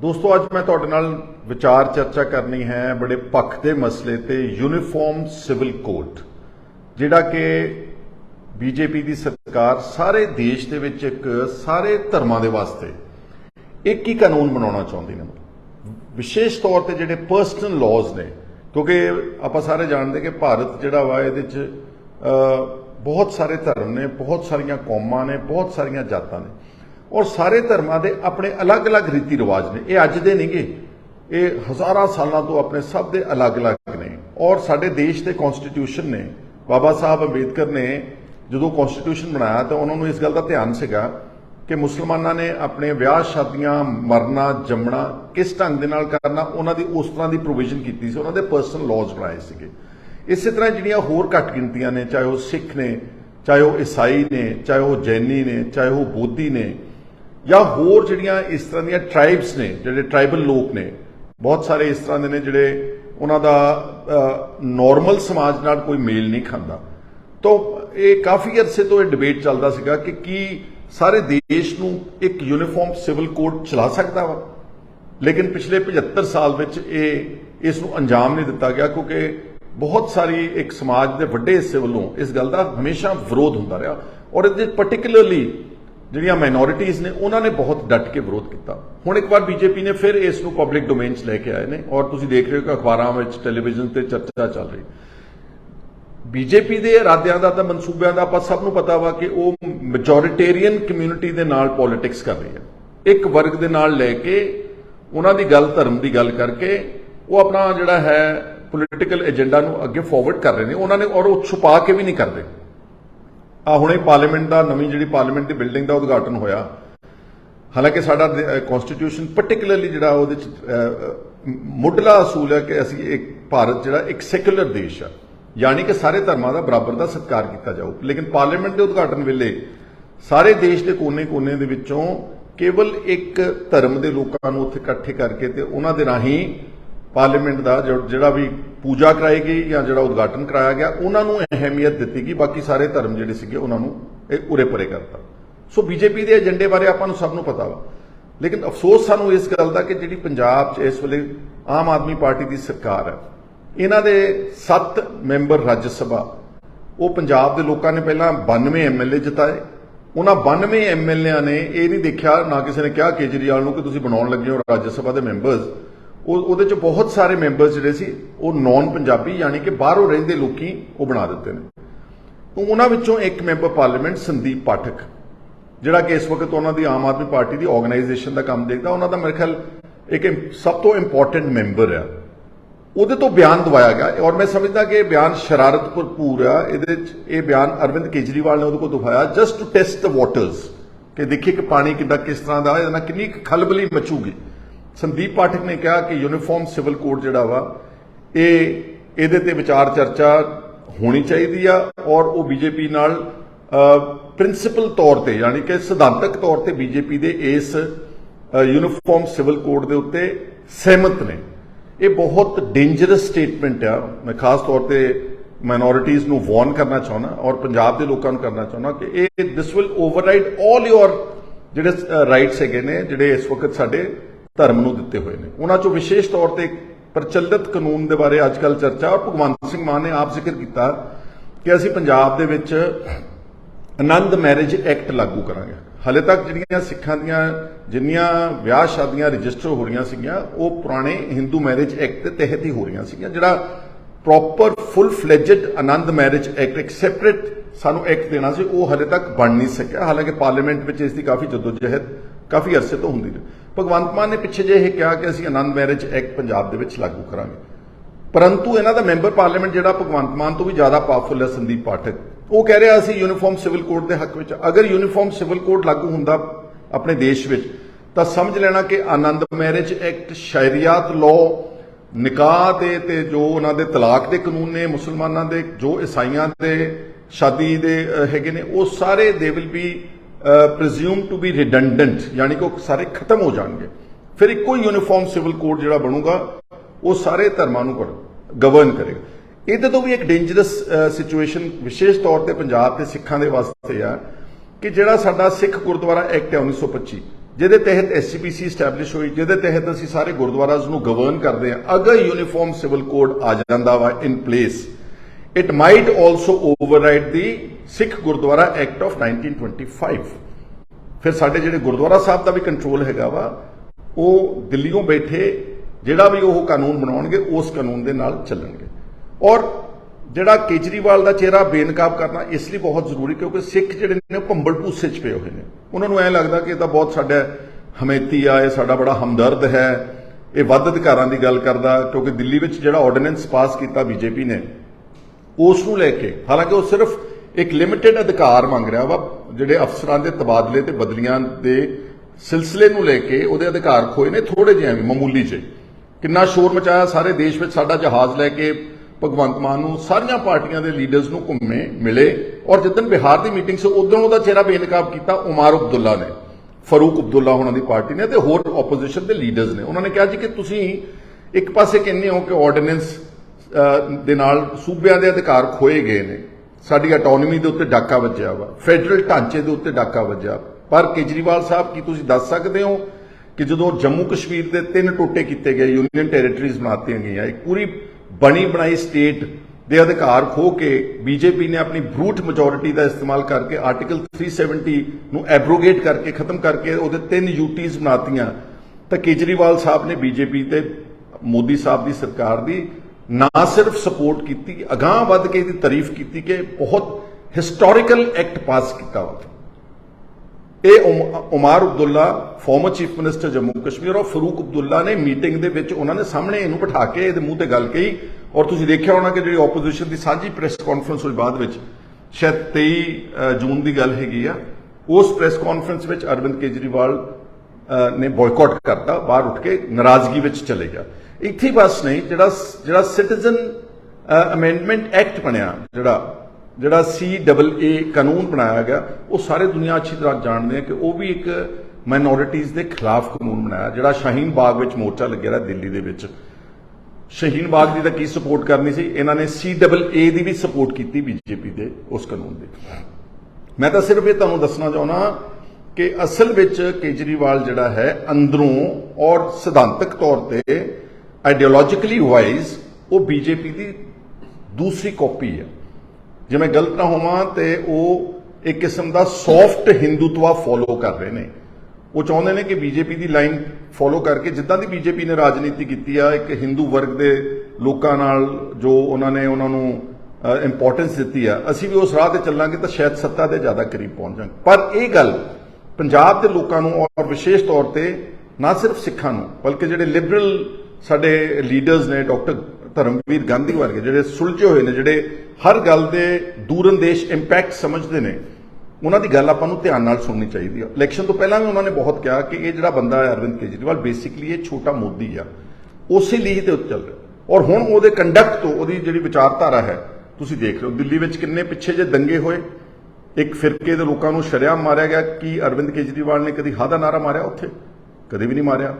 दोस्तों अज मैं तुहाडे नाल विचार चर्चा करनी है बड़े पक्ष के मसले ते यूनीफॉर्म सिविल कोड जिहड़ा कि बीजेपी की सरकार सारे देश दे विच एक सारे धर्मां दे वास्ते एक ही कानून बनाना चाहती है। विशेष तौर पर जिहड़े पर्सनल लॉज ने, क्योंकि आप सारे जानते कि भारत जिहड़ा वा इहदे च बहुत सारे धर्म ने, बहुत सारिया कौमां ने, बहुत सारिया जातां ने और सारे धर्मां दे अपने अलग अलग रीति रिवाज ने। ये अज दे नहीं गे, ये हज़ारां सालों तो अपने सब दे अलग अलग ने। और साडे देश के कॉन्स्टिट्यूशन ने, बाबा साहब अंबेडकर ने जो कॉन्स्टिट्यूशन बनाया तो उन्होंने इस गल का ध्यान सीगा कि मुसलमानों ने अपने ब्याह शादियां, मरना जमना किस ढंग के नाल करना, उन्होंने उस तरह की प्रोविजन की थी, उन्होंने पर्सनल लॉज बनाए थे। इस तरह जिहड़ियां होर घट गिनतियां ने, चाहे वह सिख ने, चाहे वह ईसाई ने, चाहे वह जैनी ने, चाहे वह बोधी ने, या होर जिहड़ियां इस तरह दी ट्राइब्स ने, जिहड़े ट्राइबल लोग ने, बहुत सारे इस तरह के ने जिहड़े उन्हां दा नॉर्मल समाज नाल कोई मेल नहीं खाता। तो ये काफ़ी अरसे तो यह डिबेट चलता सीगा कि सारे देश नूं एक यूनीफॉर्म सिविल कोड चला सकता वा, लेकिन पिछले 75 साल विच इसनूं अंजाम नहीं दिता गया, क्योंकि बहुत सारी एक समाज के वड्डे हिस्से वालों इस गल का हमेशा विरोध होता रहा और ये पर्टिकुलरली जिहड़ियां माइनॉरिटीज़ ने उन्होंने बहुत डट के विरोध किया। हुण एक बार बीजेपी ने फिर इसनूं पब्लिक डोमेन च लैके आए ने और तुसीं देख रहे हो कि अखबारां विच, टैलीविजन ते चर्चा चल रही। बीजेपी के इरादियां दा, मनसूबियां दा आपां सब नूं पता वा कि वह मैजोरिटेरियन कम्यूनिटी दे नाल पॉलिटिक्स कर रही है। एक वर्ग दे नाल लैके उन्हां दी गल, धर्म की गल करके वो अपना जिहड़ा है पोलिटिकल एजेंडा नूं अगे फॉरवर्ड कर रहे हैं उन्होंने, और वो छुपा के भी नहीं करते। हुणे पार्लीमेंट का, नवीं जिहड़ी पार्लीमेंट की बिल्डिंग का उद्घाटन होया, हालांकि साडा कॉन्स्टिट्यूशन पर्टिकुलरली जिहड़ा उहदे च मुढ़ला असूल है कि असीं एक भारत जिहड़ा एक सैकुलर देश है, यानी कि सारे धर्मां दा बराबर का सत्कार किया जाऊ। लेकिन पार्लीमेंट के उद्घाटन वेले सारे देश के कोने कोने दे विचों केवल एक धर्म के लोगों को उत्थे इकट्ठे करके ते उन्हां दे राहीं पार्लीमेंट का जिहड़ा भी पूजा कराई गई या जिहड़ा उद्घाटन कराया गया उन्होंने अहमियत दी गई, बाकी सारे धर्म जिहड़े सीगे उन्होंने उरे परे करता। सो बीजेपी के एजेंडे बारे आपां नूं सब नूं पता वा, लेकिन अफसोस सानूं इस गल दा कि जिहड़ी पंजाब च इस वेले आम आदमी पार्टी की सरकार है, इन्हां दे 7 मैंबर राज्य सभा, वो पंजाब के लोगों ने पहला 92 MLA जिताए। उन्हां 92 MLA ने यह नहीं देखा, ना किसी ने कहा केजरीवाल नूं कि तुसीं बनाउण लगे हो राज्य सभा के मैंबर्स। ਉਹਦੇ ਚ बहुत सारे मैंबर्स ਜਿਹੜੇ ਸੀ ਉਹ नॉन पंजाबी यानी कि बाहरों ਰਹਿੰਦੇ ਲੋਕੀ ਉਹ ਬਣਾ ਦਿੱਤੇ ਨੇ। ਉਹਨਾਂ ਵਿੱਚੋਂ ਇੱਕ ਮੈਂਬਰ ਪਾਰਲੀਮੈਂਟ ਸੰਦੀਪ ਪਾਠਕ, ਜਿਹੜਾ ਕਿ ਇਸ ਵਕਤ ਉਹਨਾਂ ਦੀ ਆਮ ਆਦਮੀ ਪਾਰਟੀ ਦੀ ਆਰਗੇਨਾਈਜੇਸ਼ਨ ਦਾ ਕੰਮ ਦੇਖਦਾ, ਉਹਨਾਂ ਦਾ ਮੇਰੇ ਖਿਆਲ ਇੱਕ ਸਭ ਤੋਂ ਇੰਪੋਰਟੈਂਟ ਮੈਂਬਰ ਆ। ਉਹਦੇ ਤੋਂ ਬਿਆਨ ਦਵਾਇਆ ਗਿਆ ਔਰ ਮੈਂ ਸਮਝਦਾ ਕਿ ਇਹ ਬਿਆਨ ਸ਼ਰਾਰਤ ਭਰਪੂਰ ਆ। ਇਹਦੇ ਚ ਇਹ ਬਿਆਨ ਅਰਵਿੰਦ ਕੇਜਰੀਵਾਲ ਨੇ ਉਹਦੇ ਕੋਲ ਦਵਾਇਆ just to test the waters, ਕਿ ਦੇਖੀਏ ਕਿ ਪਾਣੀ ਕਿੱਦਾਂ, ਕਿਸ ਤਰ੍ਹਾਂ ਦਾ, ਇਹਦੇ ਨਾਲ ਕਿੰਨੀ ਖਲਬਲੀ ਮਚੂਗੀ। संदीप पाठक ने कहा कि यूनीफॉर्म सिविल कोड जिहड़ा वा इहदे ते विचार चर्चा होनी चाहिए और वो बीजेपी नाल प्रिंसीपल तौर पर यानी कि सिद्धांतक तौर पर बीजेपी दे इस यूनीफॉर्म सिविल कोड दे उत्ते सहमत ने। ये बहुत डेंजरस स्टेटमेंट है। मैं खास तौर पर माइनॉरिटीज़ नूं वार्न करना चाहना और पंजाब के लोगों को करना चाहना कि this will override all your जिहड़े राइट्स हैगे ने, जिहड़े इस वक्त साडे धर्म नूं दिते हुए हैं। उन्हां चों विशेष तौर पर प्रचलित कानून के बारे अजकल चर्चा और भगवंत सिंह मान ने आप जिक्र किया कि असीं पंजाब दे विच आनंद मैरिज एक्ट लागू करांगे। हाले तक जिहड़ियां सिखां दीयां जिन्नियां ब्याह शादियां रजिस्टर हो रही सीगियां वो पुराने हिंदू मैरिज एक्ट के तहत ही हो रही सीगियां। जिहड़ा प्रॉपर फुल फ्लैजड आनंद मैरिज एक्ट एक सैपरेट सानू एक्ट देना सी, वो हाले तक बन नहीं सकिया। हालांकि पार्लीमेंट में इसकी काफ़ी जदोजहद काफ़ी अरसे तो होंदी रही। भगवंत मान ने पिछे जे कहा कि असीं आनंद मैरिज एक्ट पंजाब दे विच लागू करांगे, परंतु इन्हां दा मैंबर पार्लीमेंट जिहड़ा भगवंत मान तो भी ज़्यादा पावरफुल है संदीप पाठक, वो कह रहा असीं यूनीफॉर्म सिविल कोड के हक में। अगर यूनीफॉर्म सिविल कोड लागू हुंदा अपने देश में तो समझ लेना कि आनंद मैरिज एक्ट, शरियात लॉ, निकाह ते जो उन्हां दे तलाक के कानून ने, मुसलमानां दे जो ईसाइयां दे शादी दे हैगे ने, वो सारे they will be presumed to be redundant, यानी कि वो सारे खत्म हो जाएंगे। फिर एक कोई यूनीफॉर्म सिविल कोड जिहड़ा बनूगा वो सारे धर्मां नूं गवर्न करेगा। ये तो भी एक डेंजरस सिचुएशन विशेष तौर पर पंजाब के सिखां दे वास्ते आ कि जिहड़ा साडा सिख गुरुद्वारा एक्ट है 1925 ਜਿਹਦੇ ਤਹਿਤ ਐਸਜੀਪੀਸੀ ਸਟੈਬਲਿਸ਼ ਹੋਈ, ਜਿਹਦੇ ਤਹਿਤ ਅਸੀਂ ਸਾਰੇ ਗੁਰਦੁਆਰਾਸ ਨੂੰ ਗਵਰਨ ਕਰਦੇ ਹਾਂ, ਅਗਰ ਯੂਨੀਫਾਰਮ ਸਿਵਲ ਕੋਡ ਆ ਜਾਂਦਾ ਵਾ in place, it might also override the Sikh Gurdwara act of 1925। ਫਿਰ ਸਾਡੇ ਜਿਹੜੇ ਗੁਰਦੁਆਰਾ ਸਾਹਿਬ ਦਾ ਵੀ ਕੰਟਰੋਲ ਹੈਗਾ ਵਾ, ਉਹ ਦਿੱਲੀੋਂ ਬੈਠੇ ਜਿਹੜਾ ਵੀ ਉਹ ਕਾਨੂੰਨ ਬਣਾਉਣਗੇ ਉਸ ਕਾਨੂੰਨ ਦੇ ਨਾਲ ਚੱਲਣਗੇ। ਔਰ ਜਿਹੜਾ ਕੇਜਰੀਵਾਲ ਦਾ ਚਿਹਰਾ ਬੇਨਕਾਬ ਕਰਨਾ ਇਸ ਲਈ ਬਹੁਤ ਜ਼ਰੂਰੀ, ਕਿਉਂਕਿ ਸਿੱਖ ਜਿਹੜੇ ਨੇ ਭੰਬਲ ਭੂਸੇ 'ਚ ਪਏ ਹੋਏ ਨੇ। ਉਹਨਾਂ ਨੂੰ ਐਂ ਲੱਗਦਾ ਕਿ ਇਹ ਤਾਂ ਬਹੁਤ ਸਾਡਾ ਹਮੇਤੀ ਆ, ਇਹ ਸਾਡਾ ਬੜਾ ਹਮਦਰਦ ਹੈ, ਇਹ ਵੱਧ ਅਧਿਕਾਰਾਂ ਦੀ ਗੱਲ ਕਰਦਾ। ਕਿਉਂਕਿ ਦਿੱਲੀ ਵਿੱਚ ਜਿਹੜਾ ਆਰਡੀਨੈਂਸ ਪਾਸ ਕੀਤਾ ਬੀਜੇਪੀ ਨੇ, ਉਸ ਨੂੰ ਲੈ ਕੇ, ਹਾਲਾਂਕਿ ਉਹ ਸਿਰਫ ਇੱਕ ਲਿਮਿਟਿਡ ਅਧਿਕਾਰ ਮੰਗ ਰਿਹਾ ਵਾ, ਜਿਹੜੇ ਅਫਸਰਾਂ ਦੇ ਤਬਾਦਲੇ ਤੇ ਬਦਲੀਆਂ ਦੇ ਸਿਲਸਿਲੇ ਨੂੰ ਲੈ ਕੇ ਉਹਦੇ ਅਧਿਕਾਰ ਖੋਏ ਨੇ ਥੋੜੇ ਜਿਹੇ, ਐਵੇਂ ਮਾਮੂਲੀ ਜਿਹੇ। ਕਿੰਨਾ ਸ਼ੋਰ ਮਚਾਇਆ ਸਾਰੇ ਦੇਸ਼ ਵਿੱਚ, ਸਾਡਾ ਜਹਾਜ਼ ਲੈ ਕੇ ਭਗਵੰਤ ਮਾਨ ਨੂੰ ਸਾਰੀਆਂ ਪਾਰਟੀਆਂ ਦੇ ਲੀਡਰਸ ਨੂੰ ਘੁੰਮੇ ਮਿਲੇ। ਔਰ ਜਿੱਦਣ ਬਿਹਾਰ ਦੀ ਮੀਟਿੰਗ ਸੀ ਉਦੋਂ ਉਹਦਾ ਚਿਹਰਾ ਬੇਨਕਾਬ ਕੀਤਾ ਉਮਾਰ ਅਬਦੁੱਲਾ ਨੇ, ਫਰੂਕ ਅਬਦੁੱਲਾ ਹੋਣਾ ਦੀ ਪਾਰਟੀ ਨੇ ਤੇ ਹੋਰ ਆਪੋਜੀਸ਼ਨ ਦੇ ਲੀਡਰਸ ਨੇ। ਉਹਨਾਂ ਨੇ ਕਿਹਾ ਜੀ ਕਿ ਤੁਸੀਂ ਇੱਕ ਪਾਸੇ ਕਹਿੰਦੇ ਹੋ ਕਿ ਆਰਡੀਨੈਂਸ ਦੇ ਨਾਲ ਸੂਬਿਆਂ ਦੇ ਅਧਿਕਾਰ ਖੋਏ ਗਏ ਨੇ, ਸਾਡੀ ਆਟੋਨਮੀ ਦੇ ਉੱਤੇ ਡਾਕਾ ਵੱਜਿਆ ਵਾ, ਫੈਡਰਲ ਢਾਂਚੇ ਦੇ ਉੱਤੇ ਡਾਕਾ ਵੱਜਿਆ, ਪਰ ਕੇਜਰੀਵਾਲ ਸਾਹਿਬ ਕੀ ਤੁਸੀਂ ਦੱਸ ਸਕਦੇ ਹੋ ਕਿ ਜਦੋਂ ਜੰਮੂ ਕਸ਼ਮੀਰ ਦੇ 3 ਟੋਟੇ ਕੀਤੇ ਗਏ, ਯੂਨੀਅਨ ਟੈਰੀਟਰੀਜ਼ ਬਣਾਤੀਆਂ ਗਈਆਂ, ਇੱਕ ਪੂਰੀ ਬਣੀ ਬਣਾਈ ਸਟੇਟ ਦੇ ਅਧਿਕਾਰ ਖੋ ਕੇ ਬੀਜੇਪੀ ਨੇ ਆਪਣੀ ਬਰੂਟ ਮੈਜੋਰਿਟੀ ਦਾ ਇਸਤੇਮਾਲ ਕਰਕੇ ਆਰਟੀਕਲ 370 ਨੂੰ ਐਬਰੋਗੇਟ ਕਰਕੇ ਖਤਮ ਕਰਕੇ ਉਹਦੇ 3 ਯੂਟੀਜ਼ ਬਣਾਤੀਆਂ, ਤਾਂ ਕੇਜਰੀਵਾਲ ਸਾਹਿਬ ਨੇ ਬੀਜੇਪੀ ਤੇ ਮੋਦੀ ਸਾਹਿਬ ਦੀ ਸਰਕਾਰ ਦੀ ਨਾ ਸਿਰਫ ਸਪੋਰਟ ਕੀਤੀ, ਅਗਾਂਹ ਵੱਧ ਕੇ ਇਹਦੀ ਤਾਰੀਫ ਕੀਤੀ ਕਿ ਬਹੁਤ ਹਿਸਟੋਰੀਕਲ ਐਕਟ ਪਾਸ ਕੀਤਾ ਵਾ। ਇਹ Omar Abdullah former chief minister Jammu Kashmir ਔਰ ਫਰੂਕ ਅਬਦੁੱਲਾ ਨੇ ਮੀਟਿੰਗ ਦੇ ਵਿੱਚ ਉਹਨਾਂ ਨੇ ਸਾਹਮਣੇ ਇਹਨੂੰ ਬਿਠਾ ਕੇ ਇਹਦੇ ਮੂੰਹ ਤੇ ਗੱਲ ਕਹੀ। ਔਰ ਤੁਸੀਂ ਦੇਖਿਆ ਹੋਣਾ ਕਿ ਜਿਹੜੀ ਆਪੋਜੀਸ਼ਨ ਦੀ ਸਾਂਝੀ ਪ੍ਰੈਸ ਕਾਨਫਰੰਸ ਹੋਈ ਬਾਅਦ ਵਿੱਚ, ਸ਼ਾਇਦ 23 ਜੂਨ ਦੀ ਗੱਲ ਹੈਗੀ ਆ, ਉਸ ਪ੍ਰੈਸ ਕਾਨਫਰੰਸ ਵਿੱਚ ਅਰਵਿੰਦ ਕੇਜਰੀਵਾਲ ਨੇ ਬਾਇਕਾਟ ਕਰਤਾ, ਬਾਹਰ ਉੱਠ ਕੇ ਨਾਰਾਜ਼ਗੀ ਵਿੱਚ ਚਲੇ ਗਿਆ। ਇੱਥੇ ਬਸ ਨਹੀਂ, ਜਿਹੜਾ ਸਿਟੀਜ਼ਨ ਅਮੈਂਡਮੈਂਟ ਐਕਟ ਬਣਿਆ, ਜਿਹੜਾ CAA ਕਾਨੂੰਨ ਬਣਾਇਆ ਗਿਆ, ਉਹ ਸਾਰੇ ਦੁਨੀਆ ਅੱਛੀ ਤਰ੍ਹਾਂ ਜਾਣਦੇ ਆ ਕਿ ਉਹ ਵੀ ਇੱਕ ਮਾਈਨੋਰਿਟੀਜ਼ ਦੇ ਖਿਲਾਫ ਕਾਨੂੰਨ ਬਣਾਇਆ। ਜਿਹੜਾ ਸ਼ਾਹੀਨ ਬਾਗ ਵਿੱਚ ਮੋਰਚਾ ਲੱਗਿਆ ਰਿਹਾ ਦਿੱਲੀ ਦੇ ਵਿੱਚ, ਸ਼ਾਹੀਨ ਬਾਗ ਦੀ ਤਾਂ ਕੀ ਸਪੋਰਟ ਕਰਨੀ ਸੀ, ਇਹਨਾਂ ਨੇ CAA ਦੀ ਵੀ ਸਪੋਰਟ ਕੀਤੀ ਬੀਜੇਪੀ ਦੇ ਉਸ ਕਾਨੂੰਨ ਦੇ। ਮੈਂ ਤਾਂ ਸਿਰਫ ਇਹ ਤੁਹਾਨੂੰ ਦੱਸਣਾ ਚਾਹੁੰਦਾ ਕਿ ਅਸਲ ਵਿੱਚ ਕੇਜਰੀਵਾਲ ਜਿਹੜਾ ਹੈ ਅੰਦਰੋਂ ਔਰ ਸਿਧਾਂਤਕ ਤੌਰ ਤੇ ਆਈਡੀਓਲੋਜੀਕਲੀ ਵਾਈਜ਼ ਉਹ ਬੀਜੇਪੀ ਦੀ ਦੂਸਰੀ ਕਾਪੀ ਹੈ। ਜੇ ਮੈਂ ਗਲਤ ਨਾ ਹੋਵਾਂ ਤੇ ਉਹ ਇੱਕ ਕਿਸਮ ਦਾ ਸੌਫਟ ਹਿੰਦੂਤਵਾ ਫੋਲੋ ਕਰ ਰਹੇ ਨੇ। ਉਹ ਚਾਹੁੰਦੇ ਨੇ ਕਿ ਬੀਜੇਪੀ ਦੀ ਲਾਈਨ ਫੋਲੋ ਕਰਕੇ, ਜਿੱਦਾਂ ਦੀ ਬੀਜੇਪੀ ਨੇ ਰਾਜਨੀਤੀ ਕੀਤੀ ਆ, ਇੱਕ ਹਿੰਦੂ ਵਰਗ ਦੇ ਲੋਕਾਂ ਨਾਲ ਜੋ ਉਹਨਾਂ ਨੂੰ ਇੰਪੋਰਟੈਂਸ ਦਿੱਤੀ ਆ, ਅਸੀਂ ਵੀ ਉਸ ਰਾਹ ਤੇ ਚੱਲਾਂਗੇ ਤਾਂ ਸ਼ਾਇਦ ਸੱਤਾ ਦੇ ਜ਼ਿਆਦਾ ਕਰੀਬ ਪਹੁੰਚ ਜਾਵਾਂਗੇ। ਪਰ ਇਹ ਗੱਲ ਪੰਜਾਬ ਦੇ ਲੋਕਾਂ ਨੂੰ ਔਰ ਵਿਸ਼ੇਸ਼ ਤੌਰ ਤੇ ਨਾ ਸਿਰਫ ਸਿੱਖਾਂ ਨੂੰ, ਬਲਕਿ ਜਿਹੜੇ ਲਿਬਰਲ ਸਾਡੇ ਲੀਡਰਸ ਨੇ, ਡਾਕਟਰ ਧਰਮਵੀਰ ਗਾਂਧੀ ਵਰਗੇ, ਜਿਹੜੇ ਸੁਲਝੇ ਹੋਏ ਨੇ, ਜਿਹੜੇ ਹਰ ਗੱਲ ਦੇ ਦੂਰਅੰਦੇਸ਼ ਇੰਪੈਕਟ ਸਮਝਦੇ ਨੇ, ਉਹਨਾਂ ਦੀ ਗੱਲ ਆਪਾਂ ਨੂੰ ਧਿਆਨ ਨਾਲ ਸੁਣਨੀ ਚਾਹੀਦੀ ਹੈ। ਇਲੈਕਸ਼ਨ ਤੋਂ ਪਹਿਲਾਂ ਵੀ ਉਹਨਾਂ ਨੇ ਬਹੁਤ ਕਿਹਾ ਕਿ ਇਹ ਜਿਹੜਾ ਬੰਦਾ ਹੈ ਅਰਵਿੰਦ ਕੇਜਰੀਵਾਲ, ਬੇਸਿਕਲੀ ਇਹ ਛੋਟਾ ਮੋਦੀ ਆ, ਉਸੇ ਲੀਹ ਤੇ ਉੱਤੇ ਚੱਲ ਰਿਹਾ। ਔਰ ਹੁਣ ਉਹਦੇ ਕੰਡਕਟ ਤੋਂ, ਉਹਦੀ ਜਿਹੜੀ ਵਿਚਾਰਧਾਰਾ ਹੈ, ਤੁਸੀਂ ਦੇਖ ਰਹੇ ਹੋ ਦਿੱਲੀ ਵਿੱਚ ਕਿੰਨੇ ਪਿੱਛੇ ਜੇ ਦੰਗੇ ਹੋਏ, ਇੱਕ ਫਿਰਕੇ ਦੇ ਲੋਕਾਂ ਨੂੰ ਸ਼ਰੇਆਮ ਮਾਰਿਆ ਗਿਆ। ਕੀ ਅਰਵਿੰਦ ਕੇਜਰੀਵਾਲ ਨੇ ਕਦੀ ਹਾਂ ਦਾ ਨਾਰਾ ਮਾਰਿਆ ਉੱਥੇ? ਕਦੇ ਵੀ ਨਹੀਂ ਮਾਰਿਆ।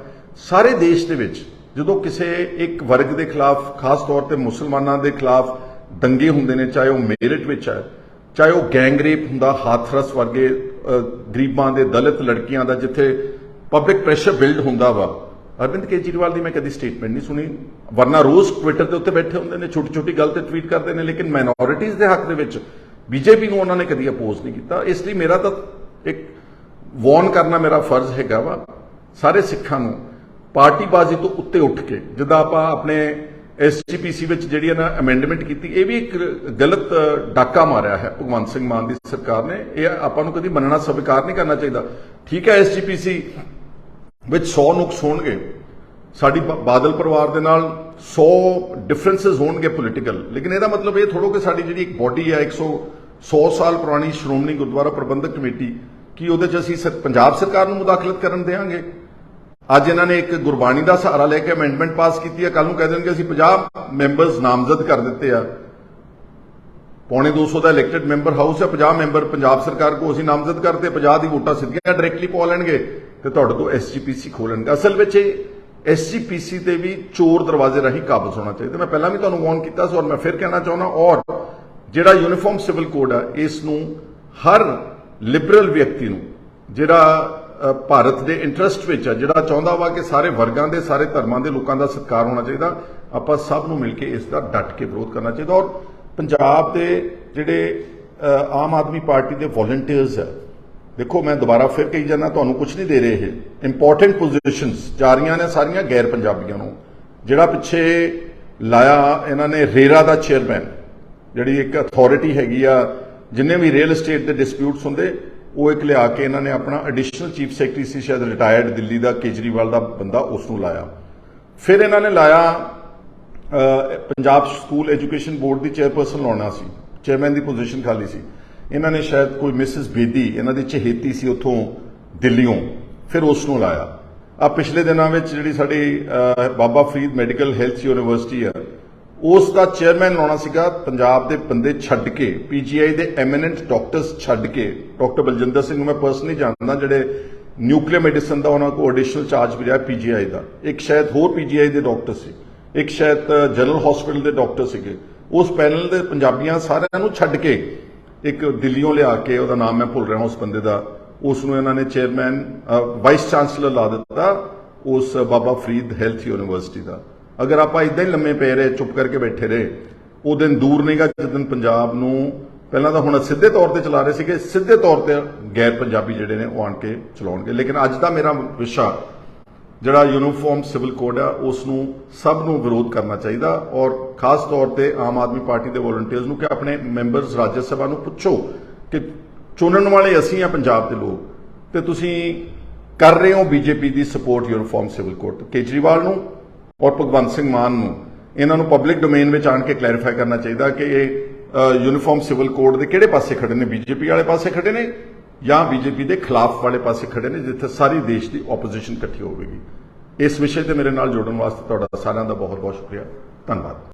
ਸਾਰੇ ਦੇਸ਼ ਦੇ ਵਿੱਚ ਜਦੋਂ ਕਿਸੇ ਇੱਕ ਵਰਗ ਦੇ ਖਿਲਾਫ, ਖਾਸ ਤੌਰ ਤੇ ਮੁਸਲਮਾਨਾਂ ਦੇ ਖਿਲਾਫ ਦੰਗੇ ਹੁੰਦੇ ਨੇ, ਚਾਹੇ ਉਹ ਮੇਰਠ ਵਿੱਚ ਹੈ, ਚਾਹੇ ਉਹ ਗੈਂਗ ਰੇਪ ਹੁੰਦਾ, ਹਾਥਰਸ ਵਰਗੇ ਗਰੀਬਾਂ ਦੇ, ਦਲਿਤ ਲੜਕੀਆਂ ਦਾ, ਜਿੱਥੇ ਪਬਲਿਕ ਪ੍ਰੈਸ਼ਰ ਬਿਲਡ ਹੁੰਦਾ ਵਾ, ਅਰਵਿੰਦ ਕੇਜਰੀਵਾਲ ਦੀ ਮੈਂ ਕਦੀ ਸਟੇਟਮੈਂਟ ਨਹੀਂ ਸੁਣੀ। ਵਰਨਾ ਰੋਜ਼ ਟਵਿੱਟਰ ਦੇ ਉੱਤੇ ਬੈਠੇ ਹੁੰਦੇ ਨੇ, ਛੋਟੀ ਛੋਟੀ ਗੱਲ ਤੇ ਟਵੀਟ ਕਰਦੇ ਨੇ, ਲੇਕਿਨ ਮਾਈਨੋਰਿਟੀਜ਼ ਦੇ ਹੱਕ ਦੇ ਵਿੱਚ ਬੀਜੇਪੀ ਨੂੰ ਉਹਨਾਂ ਨੇ ਕਦੀ ਅਪੋਜ਼ ਨਹੀਂ ਕੀਤਾ। ਇਸ ਲਈ ਮੇਰਾ ਤਾਂ ਇੱਕ ਵਾਰਨ ਕਰਨਾ ਮੇਰਾ ਫਰਜ਼ ਹੈਗਾ ਵਾ ਸਾਰੇ ਸਿੱਖਾਂ ਨੂੰ, ਪਾਰਟੀਬਾਜ਼ੀ ਤੋਂ ਉੱਤੇ ਉੱਠ ਕੇ, ਜਿੱਦਾਂ ਆਪਾਂ ਆਪਣੇ SGPC ਵਿੱਚ ਜਿਹੜੀ ਨਾ ਅਮੈਂਡਮੈਂਟ ਕੀਤੀ, ਇਹ ਵੀ ਇੱਕ ਗਲਤ ਡਾਕਾ ਮਾਰਿਆ ਹੈ ਭਗਵੰਤ ਸਿੰਘ ਮਾਨ ਦੀ ਸਰਕਾਰ ਨੇ। ਇਹ ਆਪਾਂ ਨੂੰ ਕਦੀ ਮੰਨਣਾ ਸਵੀਕਾਰ ਨਹੀਂ ਕਰਨਾ ਚਾਹੀਦਾ। ਠੀਕ ਹੈ, SGPC ਵਿੱਚ 100 ਨੁਕਸ ਹੋਣਗੇ, ਸਾਡੀ ਬਾਦਲ ਪਰਿਵਾਰ ਦੇ ਨਾਲ 100 ਡਿਫਰੈਂਸਸ ਹੋਣਗੇ ਪੋਲੀਟੀਕਲ, ਲੇਕਿਨ ਇਹਦਾ ਮਤਲਬ ਇਹ ਥੋੜ੍ਹਾ ਕਿ ਸਾਡੀ ਜਿਹੜੀ ਇੱਕ ਬੋਡੀ ਹੈ 100 ਸਾਲ ਪੁਰਾਣੀ ਸ਼੍ਰੋਮਣੀ ਗੁਰਦੁਆਰਾ ਪ੍ਰਬੰਧਕ ਕਮੇਟੀ, ਕੀ ਉਹਦੇ 'ਚ ਅਸੀਂ ਪੰਜਾਬ ਸਰਕਾਰ ਨੂੰ ਮੁਦਾਖਲਤ ਕਰਨ ਦੇਵਾਂਗੇ? ਅੱਜ ਇਹਨਾਂ ਨੇ ਇੱਕ ਗੁਰਬਾਣੀ ਦਾ ਸਹਾਰਾ ਲੈ ਕੇ ਅਮੈਂਡਮੈਂਟ ਪਾਸ ਕੀਤੀ ਹੈ, ਕੱਲ ਨੂੰ ਕਹਿ ਦੇਣਗੇ ਅਸੀਂ 50 ਮੈਂਬਰਸ ਨਾਮਜ਼ਦ ਕਰ ਦਿੱਤੇ ਆ, ਪੌਣੇ 200 ਦਾ ਇਲੈਕਟਡ ਮੈਂਬਰ ਹਾਊਸ ਹੈ, 50 ਮੈਂਬਰ ਪੰਜਾਬ ਸਰਕਾਰ ਕੋ ਅਸੀਂ ਨਾਮਜ਼ਦ ਕਰਤੇ, 50 ਦੀ ਵੋਟਾਂ ਸਿੱਧੀਆਂ ਡਾਇਰੈਕਟਲੀ ਪਾ ਲੈਣਗੇ ਤੇ ਤੁਹਾਡੇ ਤੋਂ SGPC ਖੋਲਣਗੇ। ਅਸਲ ਵਿੱਚ ਇਹ SGPC ਤੇ ਵੀ ਚੋਰ ਦਰਵਾਜ਼ੇ ਰਾਹੀਂ ਕਾਬਜ਼ ਹੋਣਾ ਚਾਹੀਦਾ। ਮੈਂ ਪਹਿਲਾਂ ਵੀ ਤੁਹਾਨੂੰ ਵਾਰਨ ਕੀਤਾ ਸੀ ਔਰ ਮੈਂ ਫਿਰ ਕਹਿਣਾ ਚਾਹੁੰਦਾ, ਔਰ ਜਿਹੜਾ ਯੂਨੀਫਾਰਮ ਸਿਵਲ ਕੋਡ ਆ, ਇਸ ਨੂੰ ਹਰ ਲਿਬਰਲ ਵਿਅਕਤੀ ਨੂੰ, ਜਿਹੜਾ ਭਾਰਤ ਦੇ ਇੰਟਰਸਟ ਵਿੱਚ ਆ, ਜਿਹੜਾ ਚਾਹੁੰਦਾ ਵਾ ਕਿ ਸਾਰੇ ਵਰਗਾਂ ਦੇ ਸਾਰੇ ਧਰਮਾਂ ਦੇ ਲੋਕਾਂ ਦਾ ਸਤਿਕਾਰ ਹੋਣਾ ਚਾਹੀਦਾ, ਆਪਾਂ ਸਭ ਨੂੰ ਮਿਲ ਕੇ ਇਸ ਦਾ ਡਟ ਕੇ ਵਿਰੋਧ ਕਰਨਾ ਚਾਹੀਦਾ। ਔਰ ਪੰਜਾਬ ਦੇ ਜਿਹੜੇ ਆਮ ਆਦਮੀ ਪਾਰਟੀ ਦੇ ਵੋਲੰਟੀਅਰਸ ਆ, ਦੇਖੋ ਮੈਂ ਦੁਬਾਰਾ ਫਿਰ ਕਹੀ ਜਾਂਦਾ, ਤੁਹਾਨੂੰ ਕੁਝ ਨਹੀਂ ਦੇ ਰਹੇ, ਇਹ ਇੰਪੋਰਟੈਂਟ ਪੋਜੀਸ਼ਨਸ ਜਾ ਰਹੀਆਂ ਨੇ ਸਾਰੀਆਂ ਗੈਰ ਪੰਜਾਬੀਆਂ ਨੂੰ। ਜਿਹੜਾ ਪਿੱਛੇ ਲਾਇਆ ਇਹਨਾਂ ਨੇ ਰੇਰਾ ਦਾ ਚੇਅਰਮੈਨ, ਜਿਹੜੀ ਇੱਕ ਅਥਾਰਟੀ ਹੈਗੀ ਆ, ਜਿੰਨੇ ਵੀ ਰੀਅਲ ਏਸਟੇਟ ਦੇ ਡਿਸਪਿਊਟਸ ਹੁੰਦੇ ਉਹ ਇੱਕ ਲਿਆ ਕੇ ਇਹਨਾਂ ਨੇ ਆਪਣਾ ਐਡੀਸ਼ਨਲ ਚੀਫ ਸੈਕਟਰੀ ਸੀ ਸ਼ਾਇਦ ਰਿਟਾਇਰਡ ਦਿੱਲੀ ਦਾ ਕੇਜਰੀਵਾਲ ਦਾ ਬੰਦਾ, ਉਸ ਨੂੰ ਲਾਇਆ। ਫਿਰ ਇਹਨਾਂ ਨੇ ਲਾਇਆ ਪੰਜਾਬ ਸਕੂਲ ਐਜੂਕੇਸ਼ਨ ਬੋਰਡ ਦੀ ਚੇਅਰਪਰਸਨ ਲਾਉਣਾ ਸੀ, ਚੇਅਰਮੈਨ ਦੀ ਪੋਜੀਸ਼ਨ ਖਾਲੀ ਸੀ, ਇਹਨਾਂ ਨੇ ਸ਼ਾਇਦ ਕੋਈ ਮਿਸਿਸ ਬੇਦੀ ਇਹਨਾਂ ਦੀ ਚਹੇਤੀ ਸੀ ਉੱਥੋਂ ਦਿੱਲੀੋਂ, ਫਿਰ ਉਸ ਨੂੰ ਲਾਇਆ। ਆ ਪਿਛਲੇ ਦਿਨਾਂ ਵਿੱਚ ਜਿਹੜੀ ਸਾਡੀ Baba Farid medical health university ਆ, ਉਸ ਦਾ ਚੇਅਰਮੈਨ ਲਾਉਣਾ ਸੀਗਾ, ਪੰਜਾਬ ਦੇ ਬੰਦੇ ਛੱਡ ਕੇ, ਪੀਜੀਆਈ ਦੇ ਐਮੀਨੈਂਟ ਡਾਕਟਰਸ ਛੱਡ ਕੇ। ਡਾਕਟਰ ਬਲਜਿੰਦਰ ਸਿੰਘ ਨੂੰ ਮੈਂ ਪਰਸਨਲੀ ਜਾਣਦਾ, ਜਿਹੜੇ ਨਿਊਕਲੀਅਰ ਮੈਡੀਸਨ ਦਾ ਉਹਨਾਂ ਕੋਲ ਐਡੀਸ਼ਨਲ ਚਾਰਜ ਵੀ ਰਿਹਾ ਪੀਜੀਆਈ ਦਾ। ਇੱਕ ਸ਼ਾਇਦ ਹੋਰ ਪੀਜੀਆਈ ਦੇ ਡਾਕਟਰ ਸੀ, ਇੱਕ ਸ਼ਾਇਦ ਜਨਰਲ ਹਸਪੀਟਲ ਦੇ ਡਾਕਟਰ ਸੀਗੇ। ਉਸ ਪੈਨਲ ਦੇ ਪੰਜਾਬੀਆਂ ਸਾਰਿਆਂ ਨੂੰ ਛੱਡ ਕੇ ਇੱਕ ਦਿੱਲੀੋਂ ਲਿਆ ਕੇ, ਉਹਦਾ ਨਾਮ ਮੈਂ ਭੁੱਲ ਰਿਹਾ ਉਸ ਬੰਦੇ ਦਾ, ਉਸ ਨੂੰ ਇਹਨਾਂ ਨੇ ਚੇਅਰਮੈਨ ਵਾਈਸ ਚਾਂਸਲਰ ਲਾ ਦਿੱਤਾ ਉਸ ਬਾਬਾ ਫਰੀਦ ਹੈਲਥ ਯੂਨੀਵਰਸਿਟੀ ਦਾ। ਅਗਰ ਆਪਾਂ ਇਦਾਂ ਹੀ ਲੰਮੇ ਪਏ ਰਹੇ, ਚੁੱਪ ਕਰਕੇ ਬੈਠੇ ਰਹੇ, ਉਹ ਦਿਨ ਦੂਰ ਨਹੀਂਗਾ ਜਦੋਂ ਪੰਜਾਬ ਨੂੰ ਪਹਿਲਾਂ ਤਾਂ ਹੁਣ ਸਿੱਧੇ ਤੌਰ ਤੇ ਚਲਾ ਰਹੇ ਸੀਗੇ, ਸਿੱਧੇ ਤੌਰ ਤੇ ਗੈਰ ਪੰਜਾਬੀ ਜਿਹੜੇ ਨੇ ਉਹ ਆਣ ਕੇ ਚਲਾਉਣਗੇ। ਲੇਕਿਨ ਅੱਜ ਦਾ ਮੇਰਾ ਵਿਸ਼ਾ ਜਿਹੜਾ ਯੂਨੀਫਾਰਮ ਸਿਵਲ ਕੋਡ ਆ, ਉਸ ਨੂੰ ਸਭ ਨੂੰ ਵਿਰੋਧ ਕਰਨਾ ਚਾਹੀਦਾ, ਔਰ ਖਾਸ ਤੌਰ ਤੇ ਆਮ ਆਦਮੀ ਪਾਰਟੀ ਦੇ ਵੋਲੰਟੀਅਰਸ ਨੂੰ ਕਿ ਆਪਣੇ ਮੈਂਬਰਸ ਰਾਜ ਸਭਾ ਨੂੰ ਪੁੱਛੋ ਕਿ ਚੁਣਨ ਵਾਲੇ ਅਸੀਂ ਆ ਪੰਜਾਬ ਦੇ ਲੋਕ, ਤੇ ਤੁਸੀਂ ਕਰ ਰਹੇ ਹੋ ਬੀਜੇਪੀ ਦੀ support uniform civil code. Kejriwal ਨੂੰ ਔਰ ਭਗਵੰਤ ਸਿੰਘ ਮਾਨ ਨੂੰ, ਇਹਨਾਂ ਨੂੰ ਪਬਲਿਕ ਡੋਮੇਨ ਵਿੱਚ ਆਣ ਕੇ ਕਲੈਰੀਫਾਈ ਕਰਨਾ ਚਾਹੀਦਾ ਕਿ ਇਹ ਯੂਨੀਫਾਰਮ ਸਿਵਲ ਕੋਡ ਦੇ ਕਿਹੜੇ ਪਾਸੇ ਖੜੇ ਨੇ, ਬੀਜੇਪੀ ਵਾਲੇ ਪਾਸੇ ਖੜੇ ਨੇ ਜਾਂ ਬੀਜੇਪੀ ਦੇ ਖਿਲਾਫ ਵਾਲੇ ਪਾਸੇ ਖੜੇ ਨੇ, ਜਿੱਥੇ ਸਾਰੀ ਦੇਸ਼ ਦੀ ਆਪੋਜੀਸ਼ਨ ਇਕੱਠੀ ਹੋਵੇਗੀ। ਇਸ ਵਿਸ਼ੇ ਤੇ ਮੇਰੇ ਨਾਲ ਜੁੜਨ ਵਾਸਤੇ ਤੁਹਾਡਾ ਸਾਰਿਆਂ ਦਾ ਬਹੁਤ ਬਹੁਤ ਸ਼ੁਕਰੀਆ, ਧੰਨਵਾਦ।